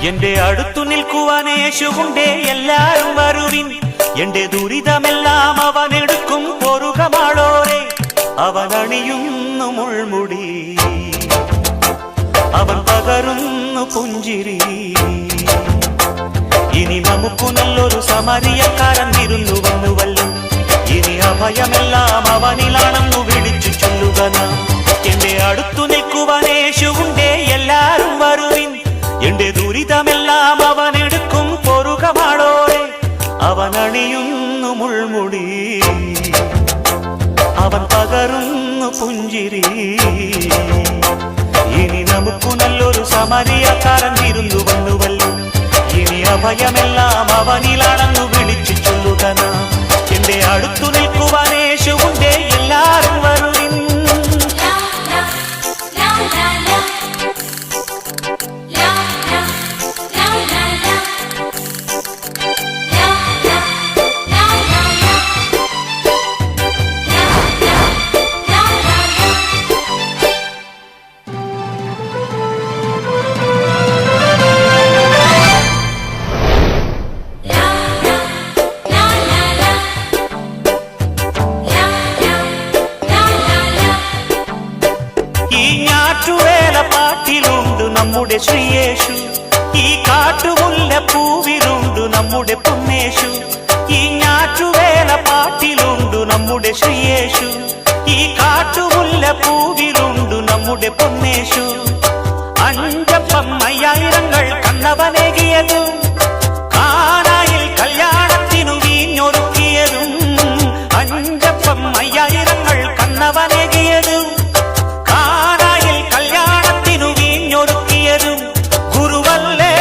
എന്റെ അടുത്തു നിൽക്കുവാൻ യേശുവുണ്ടേ, എല്ലാരും വരുവിൻ. എന്റെ ദുരിതമെല്ലാം അവനെടുക്കും പൊറുകമാളോരെ. അവൻ അണിയുന്നു മുൾമുടി, അവൻ പകരുന്നു പുഞ്ചിരി. ഇനി നമുക്കു നല്ലൊരു സമരിയക്കാരൻ വിരുന്നു വന്നുവല്ലോ. ഇനി അഭയമെല്ലാം അവനിലാണെന്നു വിളിച്ചു ചൊല്ലുക നാം. എന്റെ അടുത്തു നിൽക്കുവാൻ യേശുവുണ്ടേ, എല്ലാരും വരുവിൻ. എന്റെ ദുരിതമെല്ലാം അവനെടുക്കും പൊറുകമാളോരെ. അവൻ അണിയുന്നു മുൾമുടി, അവൻ പകരുന്നു പുഞ്ചിരി. ഇനി നമുക്കു നല്ലൊരു സമരിയക്കാരൻ വിരുന്നു വന്നുവല്ലോ. ഇനി അഭയമെല്ലാം അവനിലാണെന്നു വിളിച്ചു ചൊല്ലുക നാം. എന്റെ അടുത്തു നിൽക്കുവാൻ യേശുവുണ്ടേ, എല്ലാരും വരുവിൻ. പാട്ടിലുണ്ട് നമ്മുടെ ശ്രീയേശു, ഈ കാട്ടുമുല്ല പൂവിലുണ്ട് നമ്മുടെ പൊന്നേശു. ഈ ഞാറ്റുവേല പാട്ടിലുണ്ട് നമ്മുടെ ശ്രീയേശു, ഈ കാട്ടുമുല്ല പൂവിലുണ്ട് നമ്മുടെ പൊന്നേശു. അഞ്ചപ്പം അയ്യായിരങ്ങൾ കണ്ണവനേകിയതും, കാനായിൽ കല്യാണത്തിനു വീഞ്ഞൊരുക്കിയതും. അഞ്ചപ്പം അയ്യായിരങ്ങൾ കണ്ണവനേകിയതും, ഗുരുവല്ലേ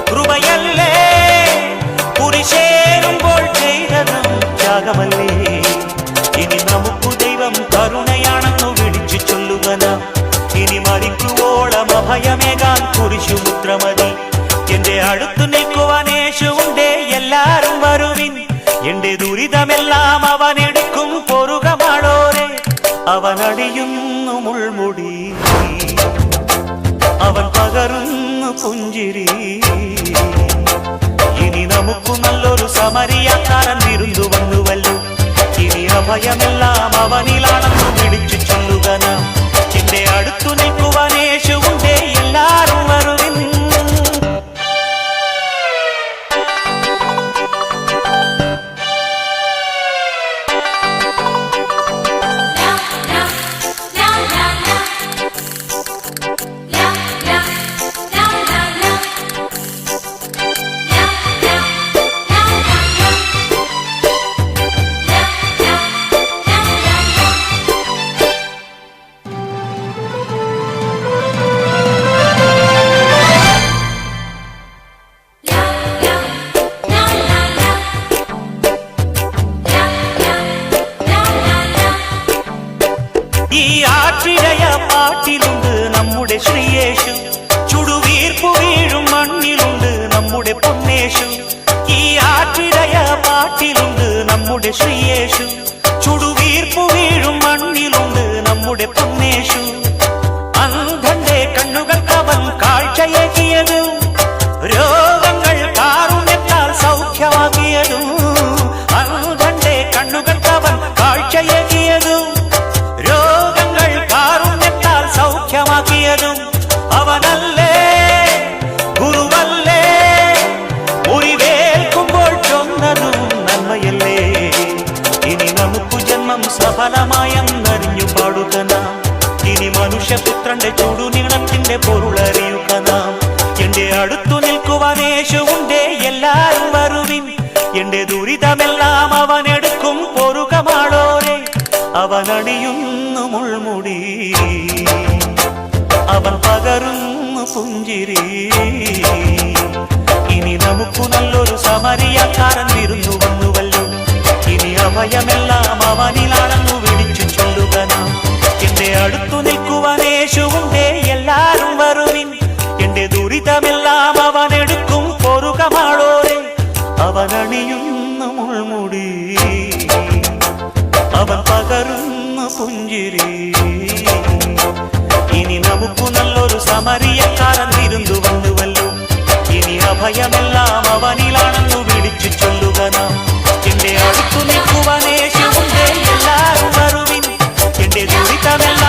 കൃപയല്ലേ കുരിശേറുമ്പോൾ ചെയ്തതും ത്യാഗമല്ലേ. ഇനി നമുക്ക് ദൈവം കരുണയാണെന്നു വിളിച്ചു ചൊല്ലുക നാം. ഇനി മരിക്കുവോളം അഭയമേകാൻ കുരിശുമുദ്രമതി. എന്റെ അടുത്തു നിൽക്കുവാൻ യേശുവുണ്ടേ, എല്ലാരും വരുവിൻ. എന്റെ ദുരിതമെല്ലാം അവനെടുക്കും പൊറുകമാളോരെ. അവൻ അണിയുന്നു മുൾമുടി, അവൻ പകരുന്നു പുഞ്ചിരി. ഇനി നമുക്കു നല്ലൊരു സമരിയക്കാരൻ വിരുന്നു വന്നുവല്ലോ. ഇനി അഭയമെല്ലാം അവനിലാണെന്നു വിളിച്ചു ചൊല്ലുക നാം. എന്റെ അടുത്തു നിൽക്കുവാൻ യേശുവുണ്ടേ, എല്ലാരും വരുവിൻ. ഈ ആറ്റിടയ പാട്ടിലുണ്ട് നമ്മുടെ ശ്രീയേശു, ചുടുവീർപ്പു വീഴും മണ്ണിലുണ്ട് നമ്മുടെ പൊന്നേശു. ഈ ആറ്റിടയ പാട്ടിലുണ്ട് നമ്മുടെ ശ്രീയേശു, ചുടുവീർപ്പു വീഴും മണ്ണിലുണ്ട് നമ്മുടെ പൊന്നേശു. അന്ധന്റെ കണ്ണുകൾക്കവൻ കാഴ്ചയേകിയതും, രോഗങ്ങൾ കാരുണ്യത്താൽ സൗഖ്യമാക്കിയതും. അന്ധന്റെ കണ്ണുകൾക്കവൻ കാഴ്ചയേകിയതും, സൗഖ്യമാക്കിയതും അവനല്ലേ. ഗുരുവല്ലേ മുറിവേൽക്കുമ്പോൾ ചൊന്നതും നന്മയല്ലേ. ഇനി നമുക്ക് ജന്മം സഫലമായെന്നറിഞ്ഞു പാടുക നാം. ഇനി മനുഷ്യപുത്രന്റെ ചുടുനീളത്തിന്റെ പൊരുളറിയുക നാം. എന്റെ അടുത്തു നിൽക്കുവാൻ യേശുവുണ്ടേ, എല്ലാരും വരുവിൻ. എന്റെ ദുരിതമെല്ലാം അവനെടുക്കും പൊറുകമാളോരെ. അവൻ അണിയുന്നു മുൾമുടി, അവൻ പകരുന്നു പുഞ്ചിരി. ഇനി നമുക്കു നല്ലൊരു സമരിയക്കാരൻ വിരുന്നു വന്നുവല്ലോ. ഇനി അഭയമെല്ലാം അവനിലാണെന്നു വിളിച്ചു ചൊല്ലുക നാം. എന്റെ അടുത്തു നിൽക്കുവാൻ യേശുവുണ്ടേ, എല്ലാരും വരുവിൻ. എന്റെ ദുരിതമെല്ലാം അവനെടുക്കും പൊറുകമാളോരെ. അവൻ അണിയുന്നു മുൾമുടി, അവൻ പകരുന്നു പുഞ്ചിരി. ഇനി നമുക്കു നല്ലൊരു സമരിയക്കാരൻ വിരുന്നു വന്നുവല്ലോ. അഭയമെല്ലാം അവനിലാണെന്നു വിളിച്ചു ചൊല്ലുക നാം. എന്റെ അടുത്തു നിൽക്കുവാൻ യേശുവുണ്ട്, എല്ലാവരും വരുവിൻ. എന്റെ ദുരിതമെല്ലാം